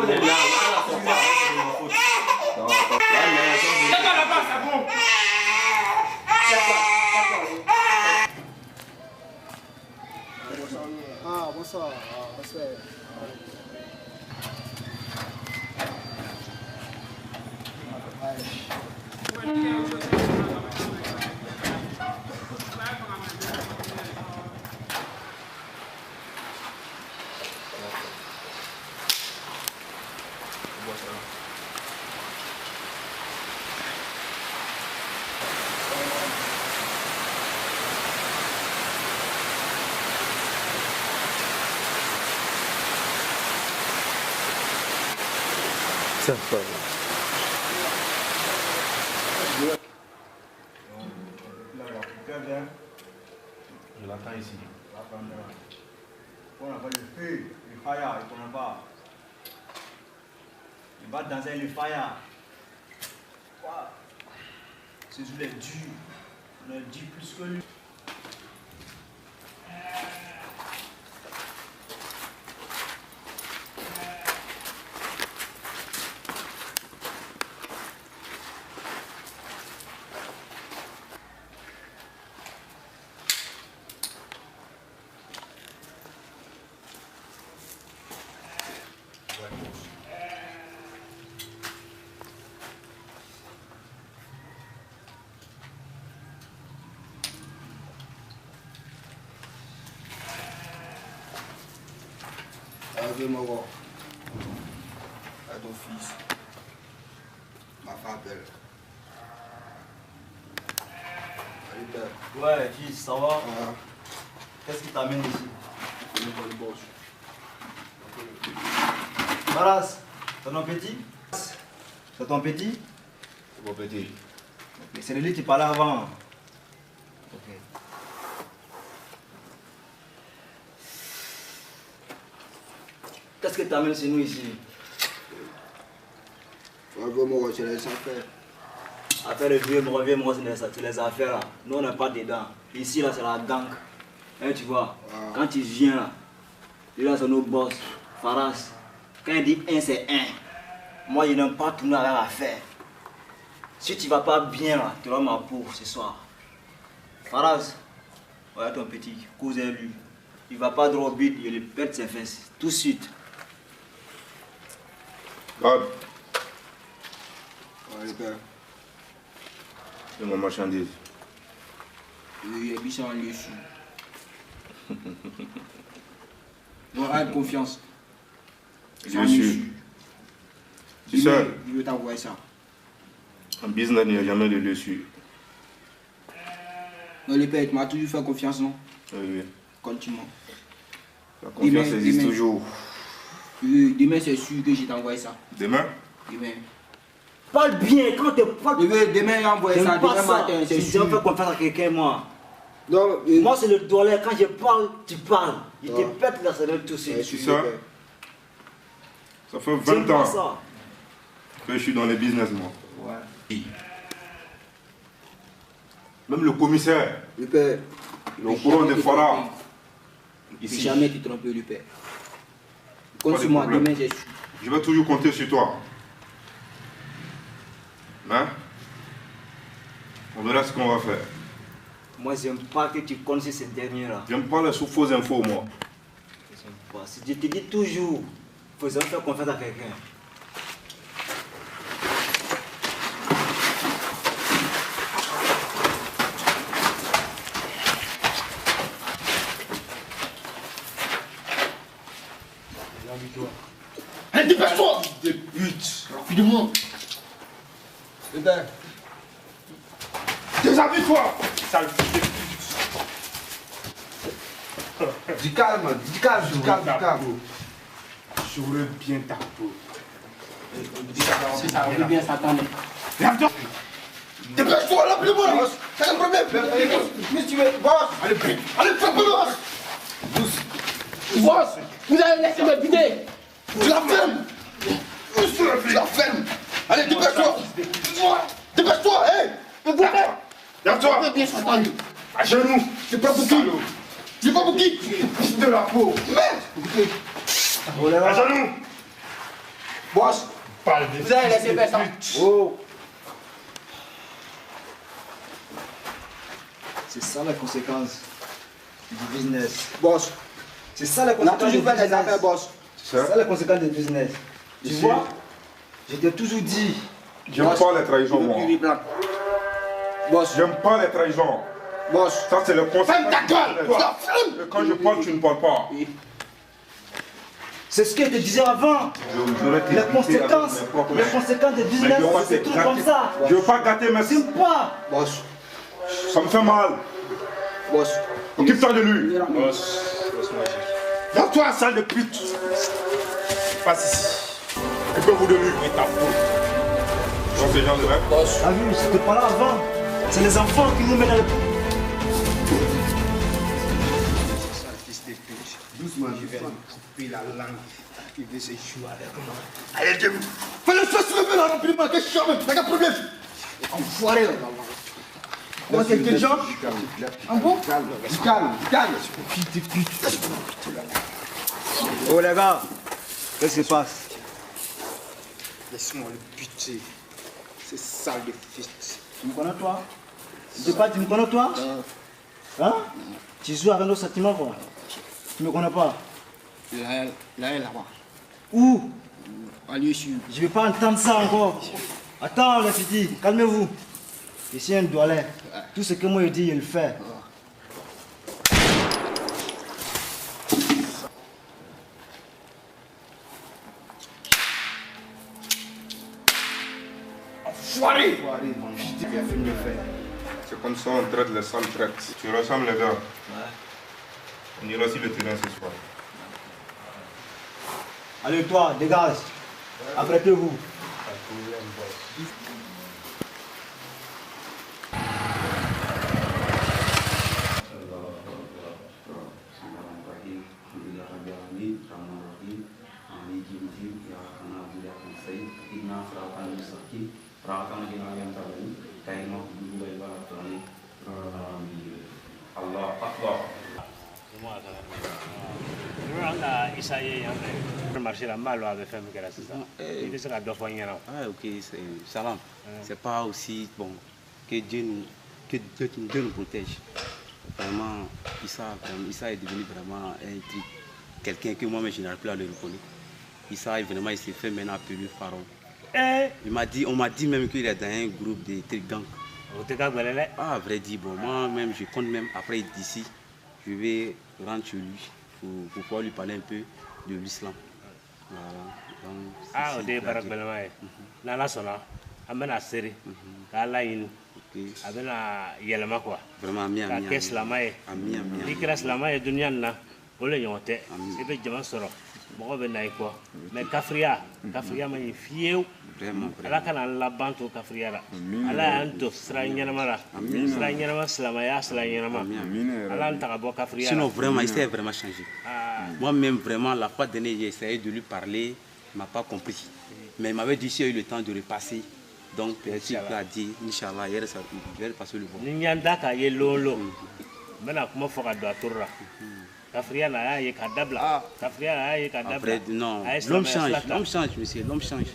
là, c'est pas ma faute. Non, c'est pas la base, c'est bon. Ah, bonsoir. Bonsoir. Ça va. Je l'attends ici. On appelle le feu, le fire, il ne connaît pas. Il va danser le fire. C'est sur les durs. On est dur plus que lui. Viens-moi voir. À ton fils. Ma femme appelle. Allez, père. Ouais, fils, ça va? Ah, Qu'est-ce qui t'amène ici? je connais pas le boss. Maras, c'est ton petit? C'est ton petit? C'est mon petit. Mais c'est de lui que tu parlais avant. Ok. Qu'est-ce que t'amènes chez nous ici? Viens-moi voir, tu laisses faire. Affaire de vieux, reviens-moi sur les affaires là. Nous on n'est pas dedans. Ici là c'est la gang. Hein, tu vois, quand tu viens là, lui là c'est nos boss, Faras. Quand il dit 1 c'est 1. Moi je n'aime pas tourner avec l'affaire. Si tu vas pas bien là, tu auras ma peau ce soir. Faras, ouais ton petit, cause lui. Il va pas droit au but, il lui pète ses fesses. Tout de suite. God, Allez, père. c'est ma marchandise. Il est bichon en lieu sous. Bon, aie confiance. Je suis. Tu sais, Il veut t'envoyer ça. en business, il n'y a jamais de lieu sûr. Non, le père, tu m'as toujours fait confiance, non? Oui. Continue. La confiance Demain, existe demain. toujours. Demain, c'est sûr que je t'envoie ça. Demain, Demain. Parle bien, quand tu parles. Demain, il envoie ça. J'aime pas Demain ça. matin, c'est Si je sûr. fais confiance à quelqu'un, moi. Non, Moi, c'est le dollar. Quand je parle, tu parles. Il te Ah. pète la cervelle tout de suite. tu sais, ça fait J'aime 20 pas ans ça. que je suis dans les business, moi. Ouais. Même le commissaire, Le père. il est au courant des Farah. Si Ici, jamais tu te trompes, le père. Pas Compte de sur moi, problème. demain, c'est sûr. je vais toujours compter sur toi. Hein? On verra ce qu'on va faire. Moi, j'aime pas que tu connaisses ces derniers-là. J'aime pas les fausses infos, moi. J'aime pas. Si je te dis toujours, faut jamais faire confiance à quelqu'un. Allez, dépêche-toi! Des putes! Rapidement! Le père. Déshabille-toi! Sale Du calme, du calme, du calme, du calme. j'aurais bien ta peau. Si ça veut bien s'attendre. Lève-toi! Dépêche-toi, là, plus moi! C'est un problème! Mais tu veux, boss! Allez, fais boss! Boss! Vous allez laisser me vider! Tu la fermes! Tu la fermes! Allez, dépêche-toi! Dépêche-toi, hé! Mais vous Lève-toi! allez bien s'attendre! À genoux! C'est pas pour qui? C'est pas pour qui? De la peau! Merde! À genoux! Boss, vous allez laisser faire ça. Oh. C'est ça la conséquence du business. Boss, C'est ça la on a conséquence toujours fait des affaires, boss. C'est ça la conséquence du business. Tu Ici. vois, je t'ai toujours dit. J'aime pas les trahisons, moi. Boss, J'aime pas les trahisons. boss. Ça, c'est le conseil. Ferme ta gueule, toi. Ferme. Et quand je parle, tu ne parles pas. C'est ce que je te disais avant. Les conséquences du business, c'est des trucs comme ça. Je veux pas gâter mes... T'aimes pas. Boss, Ça me fait mal. boss. Occupe-toi de lui. Lève-toi, sale de pute. Passe ici. Occupez-vous de lui. Oui, ta faute. Je vois ces gens de rêve. Boss. Ah oui, c'était pas là avant. C'est les enfants qui nous mettent dans le... Doucement, je vais couper la langue. Il veut se jouer avec moi. Allez, Dieu. Fais-le se lever là, rapidement. Qu'est-ce que tu fais? T'as qu'à problème. Enfoiré là. Comment t'es intelligent? Un bon? Calme, calme. Oh les gars, qu'est-ce qui se passe? Laisse-moi le buter. C'est sale de fils. Tu me connais toi? Tu me connais toi? Hein? Tu joues avec nos sentiments quoi? Tu me connais pas? Là, là-bas. Où? À lieu sûr. Je vais pas entendre ça encore. Attends les petits, calmez-vous. Ici un doualet. Tout ce que moi je dis, il le fait. Enfoiré. C'est comme ça on traite les sales traites. Tu ressembles les gars. On ira sur le terrain ce soir. Allez toi, dégage. Apprêtez-vous. Allah Akbar. Ah ok, salam. C'est pas aussi bon que Dieu nous protège. Vraiment, Issa est devenu vraiment un truc, quelqu'un que moi-même je n'arrive plus à le reconnaître. Issa vraiment il s'est fait maintenant appeler Pharaon. On m'a dit même qu'il est dans un groupe de gangs. Ah, vrai dit, bon, moi-même je compte même après d'ici, je vais rentrer chez lui pour pouvoir lui parler un peu de l'islam. Voilà. Donc, Ah, o de barak balama ye n'ala sɔnna an bɛna seri k'ala ɲini a bɛna yɛlɛma kuwa Vraiment, ami, k'a ami, kɛ silama ye ami, ami, n'i kɛra silama ye duniya nin na o le ɲɔgɔn tɛ i bɛ jama sɔrɔ mɔgɔ bɛ na i kɔ mɛ kafiriya ma ɲi fiyewu vraiment, ala kana an laban to kafiriya la ala y'an to sira ɲɛnama la sira ɲɛnama silamaya sira ɲɛnama ala y'an ta ka bɔ kafiriya la. Sinon, vraiment, il s'est vraiment changé. Moi-même, vraiment, la fois dernière, j'ai essayé de lui parler, il ne m'a pas compris. Mais il m'avait dit s'il a eu le temps de repasser. Donc, peut-être qu'il a dit, Inch'Allah, il va passer le bon. ni ɲan da k'a ye lolo n bɛna kuma fɔ ka don a toro la kafiriya na a y'a ye k'a dabila kafiriya na a y'a ye k'a dabila Après, non, a ye l'homme silamɛya change, sira ta. l'homme change, monsieur, l'homme change.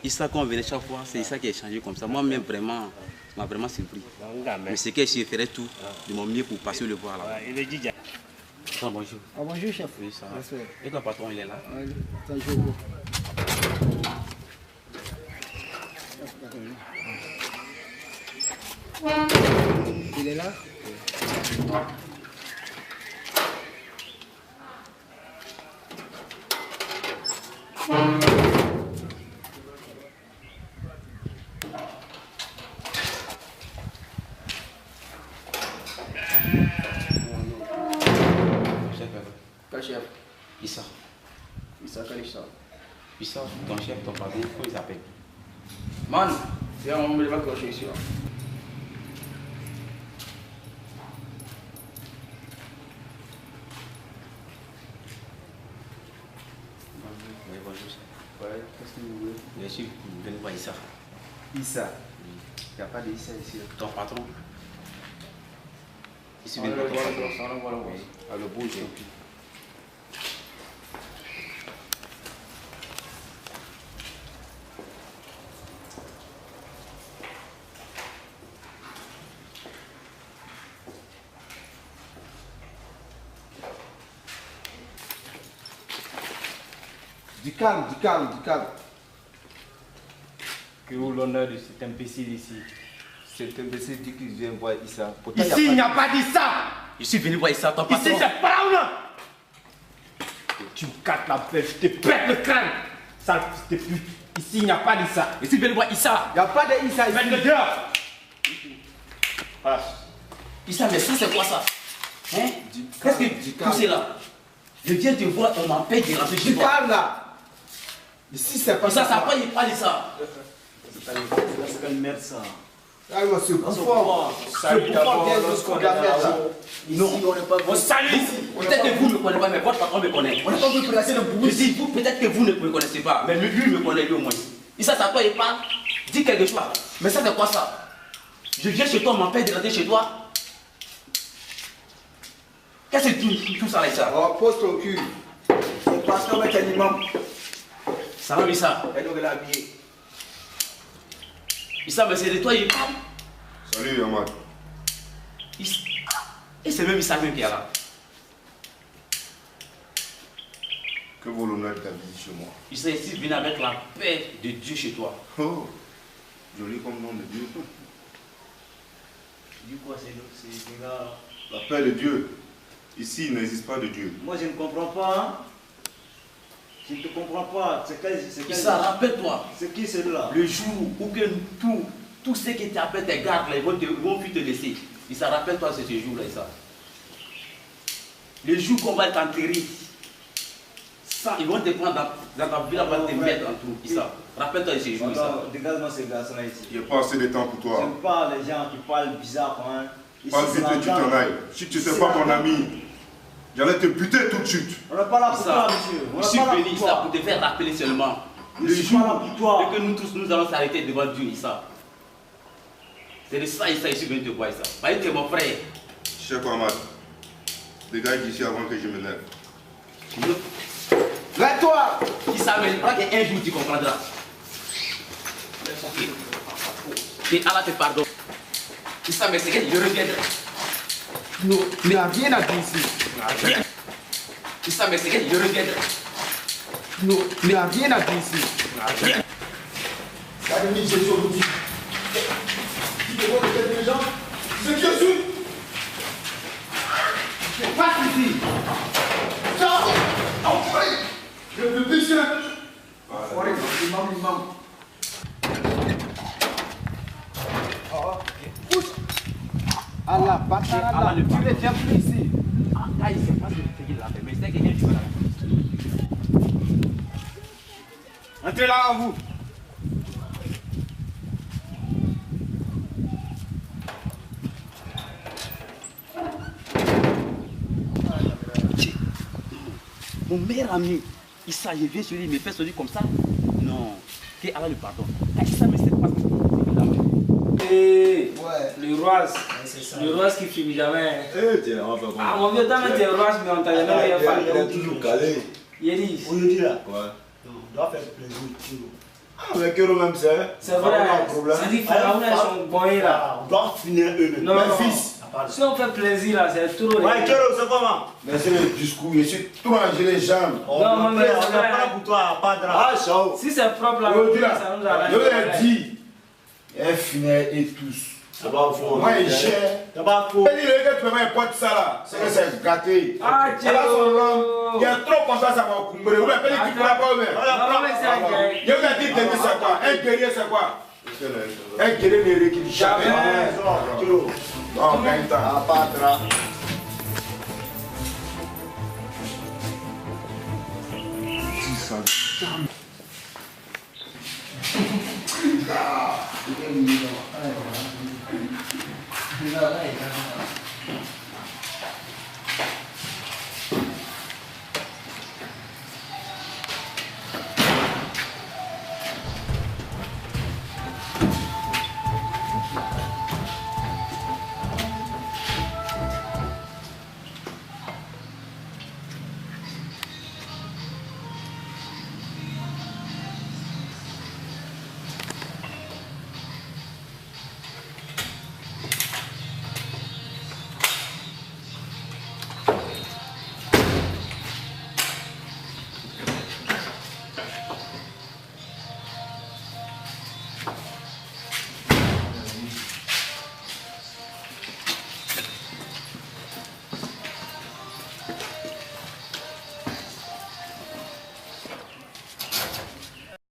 Issa, quand on venait chaque fois, c'est Issa qui a changé comme ça. Moi-même, vraiment, ça m'a vraiment surpris. Donc, nka mɛn Mais c'est que je ferais tout de mon mieux pour passer le voir là. i bɛ jija. Attends, bonjour. Ah, bonjour, chef. Oui, ça va. Et ton patron, il est là? Attends, je vois. Il est là? Quel chef? Issa. Issa, quel Issa? Issa, ton chef, ton patron, comment il s'appelle? Man, c'est un homme de ma cloche ici. Oui, bonjour. Ouais, qu'est-ce que vous voulez? Je suis venu voir Issa. Issa. Il n'y a pas d'Issa ici. Ton patron? Ici, On venu va voir ton le patron. voir. Ah, le beau, Du calme, du calme, du calme. Que vous l'honneur de cet imbécile ici. Cet imbécile dit qu'il vient voir Issa. Pourtant, Ici, il n'y a pas d'Issa. Je suis venu voir Issa, ton patron. Ici, c'est pas là. Tu me casses la pêche, je te pète le crâne. Sale fils de pute. Ici, il n'y a pas d'Issa. Je suis venu voir Issa. Il n'y a pas d'Issa ici. Faites-le dehors. Voilà. Issa, mais ça, c'est quoi ça? Hein? Qu'est-ce que tout c'est là? Je viens te voir, on m'empêche de rentrer chez Du toi. calme là. Ici, c'est pas Ça, ça va, il parle de ça. C'est quelle merde ça? Ah, moi, c'est pour fort. Salut d'abord, lorsqu'on est là-haut. Non, on n'est pas. On salue ici. Peut-être que vous ne me connaissez pas, mais votre patron me connaît. On n'est pas venu placer le bourreau. Je dis, vous, peut-être que vous ne me connaissez pas, mais lui me connaît lui au moins. Issa, ça toi, il parle, dis quelque chose. Mais ça, c'est quoi ça? Je viens chez toi, on m'empêche de rentrer chez toi. Qu'est-ce que tout ça là, Issa? Oh, pose ton cul. C'est parce qu'on met un imam. Ça va, Issa? Elle doit l'habiller. Issa, mais c'est de toi, il parle. Salut, Ahmad. Et c'est même Issa même qui est là. Que vaut l'honneur de ta visite chez moi? Issa ici venu avec la paix de Dieu chez toi. Oh, joli comme nom de Dieu. Du coup, c'est là. La paix de Dieu. Ici, il n'existe pas de Dieu. Moi, je ne comprends pas. Hein? Je ne te comprends pas. C'est quel. Issa, rappelle-toi. C'est qui celui-là? Le jour où que tous ceux qui t'appellent tes gardes, là, ils vont plus te laisser. Issa, rappelle-toi ce jour-là, Issa. Le jour qu'on va t'enterrer, ils vont te prendre dans ta ville, ils vont te mettre en trou. Issa, rappelle-toi de ce jour, Issa. Alors, dégage-moi ces garçons-là ici. Il n'y a pas assez de temps pour toi. J'aime pas les gens qui parlent bizarre. Hein. Ici, Pas c'est vite la et tu gang. t'en ailles. Si tu Ici, n'étais pas la mon gang. ami, j'allais te buter tout de suite. On n'est pas là pour Issa, toi, monsieur. On je n'est suis pas là venu pour Issa toi. pour te faire rappeler seulement. Je Le suis pas là jour pour toi. que nous tous nous allons s'arrêter devant Dieu, Issa. C'est de ça, Issa, je suis venu te voir, Issa. Parce que tu es mon frère. Cher Ahmad, dégage d'ici avant que je me lève. Lève-toi. Issa, mais je crois qu'un jour tu comprendras. Ok. Que Allah te pardonne. Issa, mais c'est que je reviendrai. Non, il n'y a rien à dire ici. Issa, mais c'est que je reviendrai. Non, il n'y a rien à dire ici. L'ennemi de Jésus aujourd'hui. Tu te vois de tels gens? C'est qui je suis? Passe ici. Sors! Enfoiré! Je veux plus pisser! Enfoiré, imam. Pousse. Allah, bâtard, Allah, tu ne viens plus ici. Ah, il sait pas ce qu'il a fait, mais c'est quelqu'un qui va la Entrez là à vous. Mon meilleur ami, Issa, je viens sur lui, il me fait celui comme ça. Non, que Allah le pardonne. Ah, Issa, mais c'est pas Et Ouais. le roi qui finit jamais. Eh, tiens, on va faire Ah, comment? mon vieux, t'as mis tes rois, mais on t'a jamais rien Il fait. est toujours calé. Yélis, Aujourd'hui là. Ouais. On doit faire plaisir au Kiro. Ah, mais Kero même c'est. c'est vrai. C'est dit, Pharaon est son boy là. Ah, on doit finir eux-mêmes. Non, Mais non. fils. Si on fait plaisir là, c'est trop. Ouais, Kiro, c'est comment? Mais c'est le discours, je suis tout mangé les jambes. On Non, mais on c'est n'a vrai. pas pour toi, pas de drap. Ah, ciao! Si c'est propre là, Aujourd'hui là, ça nous arrange. je l'ai dit, elle finit et tous. C'est pas faux. Moi, il gère. C'est pas faux. Elle dit, le gars, tu peux pas importe ça là. C'est que c'est gâté. Ah, Elle a son langue. Il y Dieu. a trop comme ça va couper. Vous l'appelez qui pourra pas même. Non, mais c'est un gars. Je vous ai dit, Denis, c'est quoi? Un guerrier, c'est quoi? Un guerrier ne récupère jamais. Jamais. Kiro. Oh, gagne temps. Ah, pas de drap.